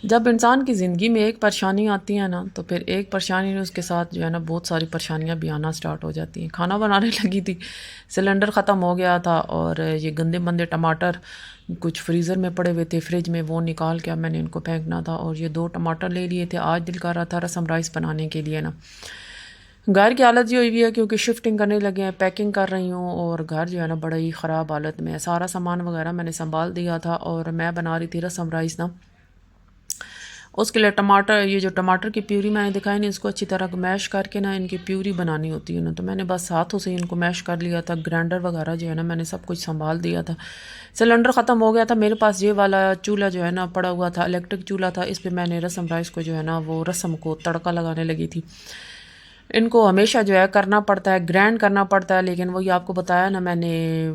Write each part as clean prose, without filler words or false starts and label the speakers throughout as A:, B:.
A: جب انسان کی زندگی میں ایک پریشانی آتی ہے نا تو پھر ایک پریشانی اس کے ساتھ جو ہے نا بہت ساری پریشانیاں بھی آنا سٹارٹ ہو جاتی ہیں. کھانا بنانے لگی تھی، سلنڈر ختم ہو گیا تھا اور یہ گندے مندے ٹماٹر کچھ فریزر میں پڑے ہوئے تھے فریج میں، وہ نکال کے اب میں نے ان کو پھینکنا تھا. اور یہ 2 ٹماٹر لے لیے تھے. آج دل کر رہا تھا رسم رائس بنانے کے لیے نا. گھر کی حالت یہ ہوئی ہوئی ہے کیونکہ شفٹنگ کرنے لگے ہیں، پیکنگ کر رہی ہوں اور گھر جو ہے نا بڑا ہی خراب حالت میں ہے. سارا سامان وغیرہ میں نے سنبھال دیا تھا اور میں بنا رہی تھی رسم رائس نا. اس کے لیے ٹماٹر، یہ جو ٹماٹر کی پیوری میں نے دکھائی نا، اس کو اچھی طرح میش کر کے نا ان کی پیوری بنانی ہوتی ہے نا. تو میں نے بس ہاتھوں سے ان کو میش کر لیا تھا. گرائنڈر وغیرہ جو ہے نا میں نے سب کچھ سنبھال دیا تھا. سلنڈر ختم ہو گیا تھا میرے پاس، یہ والا چولہا جو ہے نا پڑا ہوا تھا، الیکٹرک چولہا تھا. اس پہ میں نے رسم رائس کو جو ہے نا وہ رسم کو تڑکا لگانے لگی تھی. ان کو ہمیشہ جو ہے کرنا پڑتا ہے، گرائنڈ کرنا پڑتا ہے، لیکن وہی آپ کو بتایا نا میں نے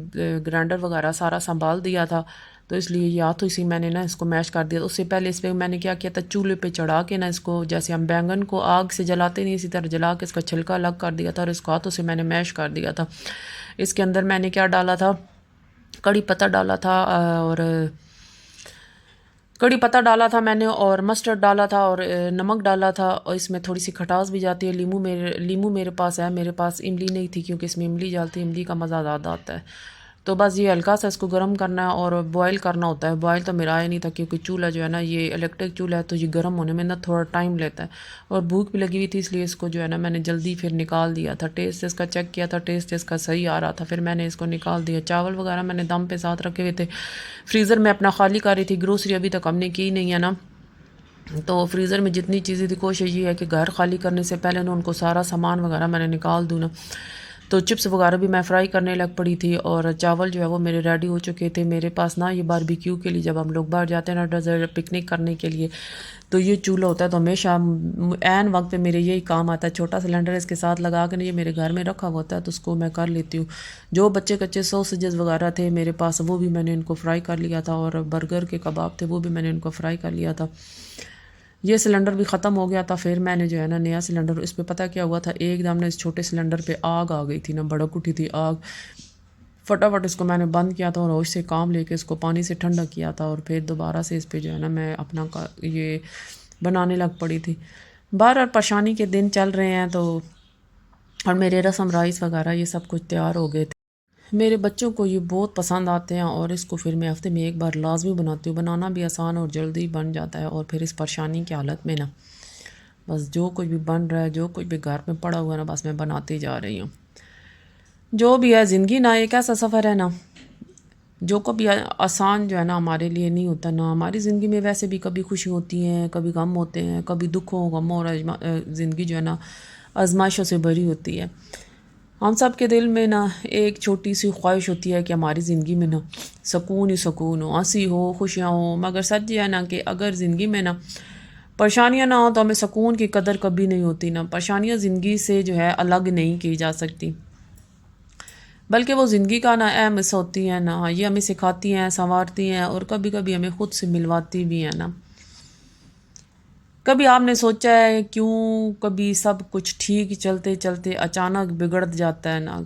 A: گرائنڈر وغیرہ سارا سنبھال دیا تھا تو اس لیے یہ ہاتھوں سے میں نے نا اس کو میش کر دیا. اس سے پہلے اس پہ میں نے کیا کیا تھا، چولہے پہ چڑھا کے نا اس کو جیسے ہم بینگن کو آگ سے جلاتے نہیں اسی طرح جلا کے اس کا چھلکا الگ کر دیا تھا اور اس کو ہاتھوں سے میں نے میش کر دیا تھا. اس کے اندر میں نے کیا ڈالا تھا، کڑی پتہ ڈالا تھا اور کڑی پتہ ڈالا تھا میں نے اور مسٹرڈ ڈالا تھا اور نمک ڈالا تھا. اور اس میں تھوڑی سی کھٹاس بھی جاتی ہے. لیمو میرے پاس ہے، میرے پاس املی نہیں تھی کیونکہ اس میں املی ڈالتی ہے، املی کا مزہ زیادہ آتا ہے. تو بس یہ ہلکا سا اس کو گرم کرنا ہے اور بوائل کرنا ہوتا ہے. بوائل تو میرا آیا نہیں تھا کیونکہ چولہا جو ہے نا یہ الیکٹرک چولہا ہے تو یہ گرم ہونے میں نا تھوڑا ٹائم لیتا ہے اور بھوک بھی لگی ہوئی تھی، اس لیے اس کو جو ہے نا میں نے جلدی پھر نکال دیا تھا. ٹیسٹ اس کا چیک کیا تھا، ٹیسٹ اس کا صحیح آ رہا تھا، پھر میں نے اس کو نکال دیا. چاول وغیرہ میں نے دم پہ ساتھ رکھے ہوئے تھے، فریزر میں اپنا خالی کر رہی تھی. گروسری ابھی تک ہم نے کی نہیں ہے نا، تو فریزر میں جتنی چیزیں تھی کوشش یہ ہے کہ گھر خالی کرنے سے پہلے نا ان کو سارا سامان وغیرہ میں نے نکال دوں نا. تو چپس وغیرہ بھی میں فرائی کرنے لگ پڑی تھی اور چاول جو ہے وہ میرے ریڈی ہو چکے تھے. میرے پاس نا یہ باربیکیو کے لیے جب ہم لوگ باہر جاتے ہیں نا ڈیزرٹ پکنک کرنے کے لیے تو یہ چولہا ہوتا ہے تو ہمیشہ عین وقت پہ میرے یہی کام آتا ہے. چھوٹا سلنڈر اس کے ساتھ لگا کے نا یہ میرے گھر میں رکھا ہوا ہوتا ہے تو اس کو میں کر لیتی ہوں. جو بچے کچے سوسیجز وغیرہ تھے میرے پاس وہ بھی میں نے ان کو فرائی کر لیا تھا اور برگر کے کباب تھے وہ بھی میں نے ان کو فرائی کر لیا تھا. یہ سلنڈر بھی ختم ہو گیا تھا. پھر میں نے جو ہے نا نیا سلنڈر، اس پہ پتہ کیا ہوا تھا، ایک دم نے اس چھوٹے سلنڈر پہ آگ آ گئی تھی نا، بھڑک اٹھی تھی آگ. فٹافٹ اس کو میں نے بند کیا تھا اور ہوش سے کام لے کے اس کو پانی سے ٹھنڈا کیا تھا اور پھر دوبارہ سے اس پہ جو ہے نا میں اپنا یہ بنانے لگ پڑی تھی. بہرحال پریشانی کے دن چل رہے ہیں تو، اور میرے رسم رائس وغیرہ یہ سب کچھ تیار ہو گئے تھے. میرے بچوں کو یہ بہت پسند آتے ہیں اور اس کو پھر میں ہفتے میں ایک بار لازمی بناتی ہوں. بنانا بھی آسان اور جلدی بن جاتا ہے. اور پھر اس پریشانی کی حالت میں نا بس جو کچھ بھی بن رہا ہے، جو کچھ بھی گھر میں پڑا ہوا ہے نا بس میں بناتی جا رہی ہوں. جو بھی ہے زندگی نا ایک ایسا سفر ہے نا جو کبھی آسان جو ہے نا ہمارے لیے نہیں ہوتا نا. ہماری زندگی میں ویسے بھی کبھی خوشی ہوتی ہیں، کبھی غم ہوتے ہیں، کبھی دکھوں غموں اور زندگی جو ہے نا آزمائشوں سے بھری ہوتی ہے. ہم سب کے دل میں نا ایک چھوٹی سی خواہش ہوتی ہے کہ ہماری زندگی میں نا سکون ہی سکون ہو، ہنسی ہو، خوشیاں ہوں. مگر سچ یہ ہے نا کہ اگر زندگی میں نا پریشانیاں نہ ہوں تو ہمیں سکون کی قدر کبھی نہیں ہوتی نا. پریشانیاں زندگی سے جو ہے الگ نہیں کی جا سکتی، بلکہ وہ زندگی کا نا اہم حصہ ہوتی ہیں نا. یہ ہمیں سکھاتی ہیں، سنوارتی ہیں اور کبھی کبھی ہمیں خود سے ملواتی بھی ہیں نا. کبھی آپ نے سوچا ہے کیوں کبھی سب کچھ ٹھیک چلتے چلتے اچانک بگڑ جاتا ہے نا؟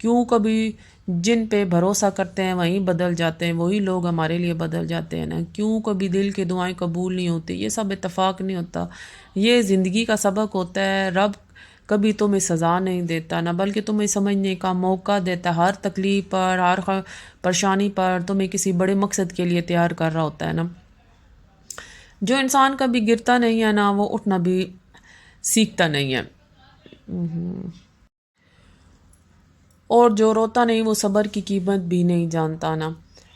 A: کیوں کبھی جن پہ بھروسہ کرتے ہیں وہیں بدل جاتے ہیں، وہی لوگ ہمارے لیے بدل جاتے ہیں نا؟ کیوں کبھی دل کی دعائیں قبول نہیں ہوتی؟ یہ سب اتفاق نہیں ہوتا، یہ زندگی کا سبق ہوتا ہے. رب کبھی تمہیں سزا نہیں دیتا نا، بلکہ تمہیں سمجھنے کا موقع دیتا ہے. ہر تکلیف پر، ہر پریشانی پر تمہیں کسی بڑے مقصد کے لیے تیار کر رہا ہوتا ہے نا. جو انسان کبھی گرتا نہیں ہے نا وہ اٹھنا بھی سیکھتا نہیں ہے، اور جو روتا نہیں وہ صبر کی قیمت بھی نہیں جانتا نا.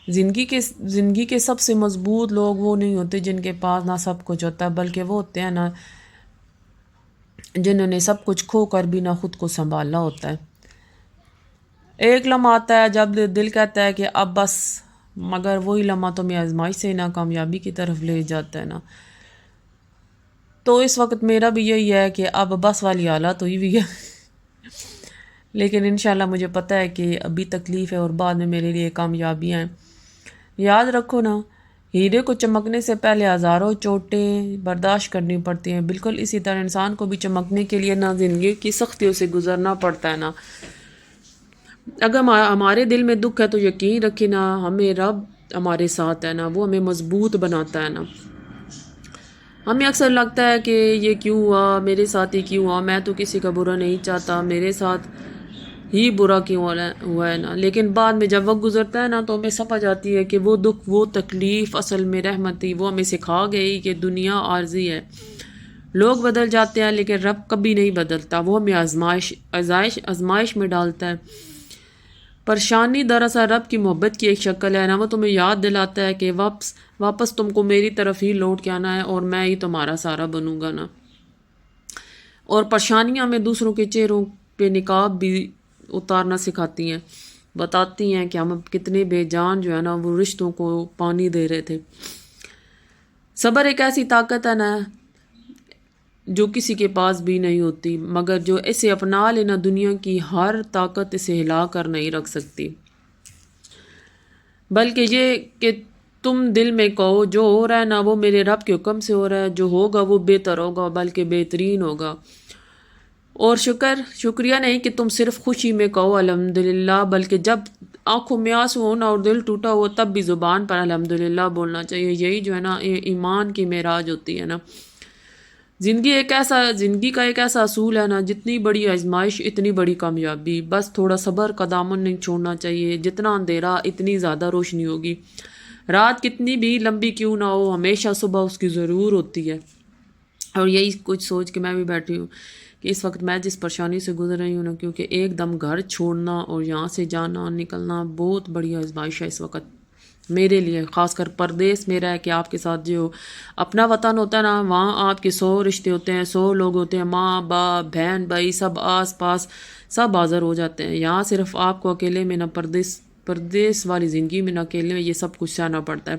A: زندگی کے سب سے مضبوط لوگ وہ نہیں ہوتے جن کے پاس نہ سب کچھ ہوتا ہے، بلکہ وہ ہوتے ہیں نا جنہوں نے سب کچھ کھو کر بھی نہ خود کو سنبھالا ہوتا ہے. ایک لمحہ آتا ہے جب دل کہتا ہے کہ اب بس، مگر وہی لمحہ تمہیں آزمائش سے نہ کامیابی کی طرف لے جاتا ہے نا. تو اس وقت میرا بھی یہی ہے کہ اب بس والی حالت ہوئی ہوئی ہے، لیکن انشاءاللہ مجھے پتہ ہے کہ ابھی تکلیف ہے اور بعد میں میرے لیے کامیابیاں ہیں. یاد رکھو نا، ہیرے کو چمکنے سے پہلے ہزاروں چوٹیں برداشت کرنی پڑتی ہیں. بالکل اسی طرح انسان کو بھی چمکنے کے لیے نا زندگی کی سختیوں سے گزرنا پڑتا ہے نا. اگر ہمارے دل میں دکھ ہے تو یقین رکھے نا ہمیں رب ہمارے ساتھ ہے نا، وہ ہمیں مضبوط بناتا ہے نا. ہمیں اکثر لگتا ہے کہ یہ کیوں ہوا، میرے ساتھ ہی کیوں ہوا، میں تو کسی کا برا نہیں چاہتا، میرے ساتھ ہی برا کیوں ہوا ہے نا. لیکن بعد میں جب وقت گزرتا ہے نا تو ہمیں سمجھ آتی ہے کہ وہ دکھ، وہ تکلیف اصل میں رحمت تھی. وہ ہمیں سکھا گئی کہ دنیا عارضی ہے، لوگ بدل جاتے ہیں لیکن رب کبھی نہیں بدلتا. وہ ہمیں آزمائش میں ڈالتا ہے. پریشانی دراصل رب کی محبت کی ایک شکل ہے نا. وہ تمہیں یاد دلاتا ہے کہ واپس تم کو میری طرف ہی لوٹ کے آنا ہے اور میں ہی تمہارا سارا بنوں گا نا. اور پریشانیاں ہمیں دوسروں کے چہروں پہ نقاب بھی اتارنا سکھاتی ہیں، بتاتی ہیں کہ ہم کتنے بے جان جو ہے نا وہ رشتوں کو پانی دے رہے تھے. صبر ایک ایسی طاقت ہے نا جو کسی کے پاس بھی نہیں ہوتی، مگر جو اسے اپنا لینا دنیا کی ہر طاقت اسے ہلا کر نہیں رکھ سکتی. بلکہ یہ کہ تم دل میں کہو جو ہو رہا ہے نا وہ میرے رب کے حکم سے ہو رہا ہے، جو ہوگا وہ بہتر ہوگا بلکہ بہترین ہوگا. اور شکریہ نہیں کہ تم صرف خوشی میں کہو الحمدللہ، بلکہ جب آنکھوں میں آنسو ہونا اور دل ٹوٹا ہو تب بھی زبان پر الحمدللہ بولنا چاہیے. یہی جو ہے نا ایمان کی معراج ہوتی ہے نا. زندگی کا ایک ایسا اصول ہے نا، جتنی بڑی آزمائش اتنی بڑی کامیابی. بس تھوڑا صبر کا دامن نہیں چھوڑنا چاہیے. جتنا اندھیرا اتنی زیادہ روشنی ہوگی. رات کتنی بھی لمبی کیوں نہ ہو ہمیشہ صبح اس کی ضرور ہوتی ہے. اور یہی کچھ سوچ کے میں بھی بیٹھی ہوں کہ اس وقت میں جس پریشانی سے گزر رہی ہوں نا، کیونکہ ایک دم گھر چھوڑنا اور یہاں سے جانا نکلنا بہت بڑی آزمائش ہے اس وقت میرے لیے. خاص کر پردیس میں رہ کے آپ کے ساتھ جو اپنا وطن ہوتا ہے نا، وہاں آپ کے 100 رشتے ہوتے ہیں، 100 لوگ ہوتے ہیں، ماں باپ بہن بھائی سب آس پاس سب حاضر ہو جاتے ہیں. یہاں صرف آپ کو اکیلے میں نہ پردیس والی زندگی میں نہ اکیلے میں یہ سب کچھ سہنا پڑتا ہے.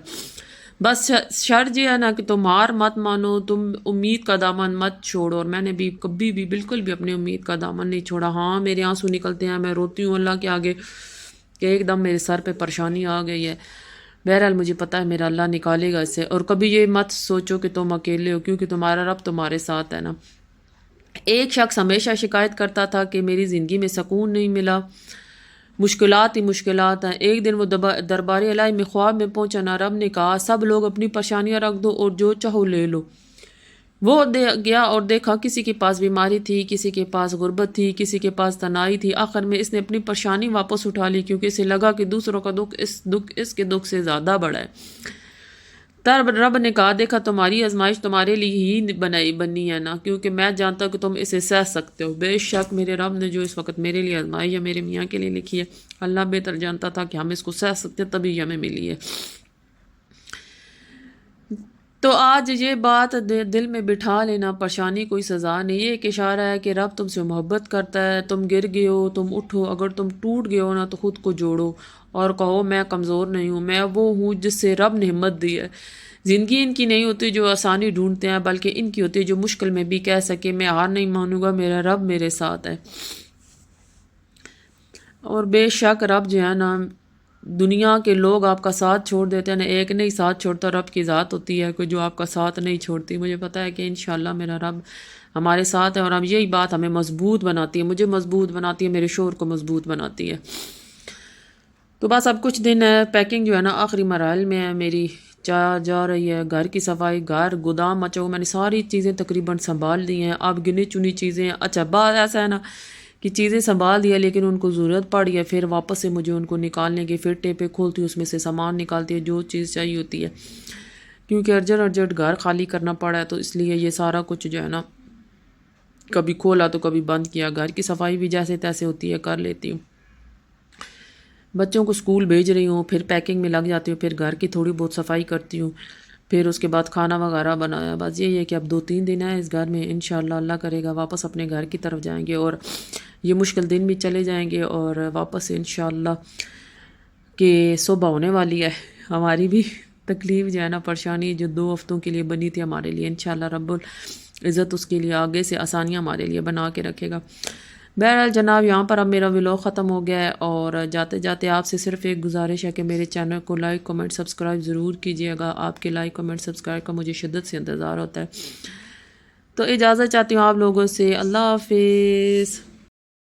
A: بس شرط یہ ہے نا کہ تم ہار مت مانو، تم امید کا دامن مت چھوڑو. اور میں نے بھی کبھی بھی بالکل بھی اپنی امید کا دامن نہیں چھوڑا. ہاں میرے آنسو نکلتے ہیں، میں روتی ہوں اللہ کے آگے کہ ایک دم میرے سر پہ پریشانی آ گئی ہے. بہرحال مجھے پتہ ہے میرا اللہ نکالے گا اس سے. اور کبھی یہ مت سوچو کہ تم اکیلے ہو، کیونکہ تمہارا رب تمہارے ساتھ ہے نا. ایک شخص ہمیشہ شکایت کرتا تھا کہ میری زندگی میں سکون نہیں ملا، مشکلات ہی مشکلات ہیں. ایک دن وہ دربار الہی میں خواب میں پہنچا نا. رب نے کہا سب لوگ اپنی پریشانیاں رکھ دو اور جو چاہو لے لو. وہ گیا اور دیکھا کسی کے پاس بیماری تھی، کسی کے پاس غربت تھی، کسی کے پاس تنہائی تھی. آخر میں اس نے اپنی پریشانی واپس اٹھا لی، کیونکہ اسے لگا کہ دوسروں کا دکھ اس کے دکھ سے زیادہ بڑا ہے. تب رب نے کہا دیکھا تمہاری آزمائش تمہارے لیے ہی بنی ہے نا، کیونکہ میں جانتا ہوں کہ تم اسے سہ سکتے ہو. بے شک میرے رب نے جو اس وقت میرے لیے آزمائی یا میرے میاں کے لیے لکھی ہے، اللہ بہتر جانتا تھا کہ ہم اس کو سہ سکتے، تبھی ہمیں ملی ہے. تو آج یہ بات دل میں بٹھا لینا، پریشانی کوئی سزا نہیں، یہ ایک اشارہ ہے کہ رب تم سے محبت کرتا ہے. تم گر گئے ہو تم اٹھو، اگر تم ٹوٹ گئے ہو نا تو خود کو جوڑو اور کہو میں کمزور نہیں ہوں، میں وہ ہوں جس سے رب نے ہمت دی ہے. زندگی ان کی نہیں ہوتی جو آسانی ڈھونڈتے ہیں، بلکہ ان کی ہوتی ہے جو مشکل میں بھی کہہ سکے میں ہار نہیں مانوں گا، میرا رب میرے ساتھ ہے. اور بے شک رب جو ہے نا، دنیا کے لوگ آپ کا ساتھ چھوڑ دیتے ہیں نا، ایک نہیں ساتھ چھوڑتا. رب کی ذات ہوتی ہے کوئی جو آپ کا ساتھ نہیں چھوڑتی. مجھے پتہ ہے کہ انشاءاللہ میرا رب ہمارے ساتھ ہے، اور اب یہی بات ہمیں مضبوط بناتی ہے، مجھے مضبوط بناتی ہے، میرے شوہر کو مضبوط بناتی ہے. تو بس اب کچھ دن ہے، پیکنگ جو ہے نا آخری مراحل میں ہے میری، جا رہی ہے. گھر کی صفائی، گھر گودام مچاؤ، میں نے ساری چیزیں تقریباً سنبھال دی ہیں. اب گنی چنی چیزیں. اچھا بات ایسا ہے نا کہ چیزیں سنبھال دیا لیکن ان کو ضرورت پڑی ہے، پھر واپس سے مجھے ان کو نکالنے کی، پھر ٹیپے کھولتی ہوں، اس میں سے سامان نکالتی ہے جو چیز چاہیے ہوتی ہے، کیونکہ ارجنٹ گھر خالی کرنا پڑا ہے. تو اس لیے یہ سارا کچھ جو ہے نا کبھی کھولا تو کبھی بند کیا. گھر کی صفائی بھی جیسے تیسے ہوتی ہے کر لیتی ہوں. بچوں کو اسکول بھیج رہی ہوں، پھر پیکنگ میں لگ جاتی ہوں، پھر گھر کی تھوڑی بہت صفائی کرتی ہوں، پھر اس کے بعد کھانا وغیرہ بنایا. بس یہی ہے کہ اب 2-3 دن ہیں اس گھر میں، انشاءاللہ اللہ کرے گا واپس اپنے گھر کی طرف جائیں گے، اور یہ مشکل دن بھی چلے جائیں گے، اور واپس انشاءاللہ کہ صبح ہونے والی ہے. ہماری بھی تکلیف جو ہے نا، پریشانی جو 2 ہفتوں کے لیے بنی تھی ہمارے لیے، انشاءاللہ رب العزت اس کے لیے آگے سے آسانیاں ہمارے لیے بنا کے رکھے گا. بہرحال جناب یہاں پر اب میرا ولاگ ختم ہو گیا ہے، اور جاتے جاتے آپ سے صرف ایک گزارش ہے کہ میرے چینل کو لائک کمنٹ سبسکرائب ضرور کیجیے گا. آپ کے لائک کمنٹ سبسکرائب کا مجھے شدت سے انتظار ہوتا ہے. تو اجازت چاہتی ہوں آپ لوگوں سے. اللہ حافظ.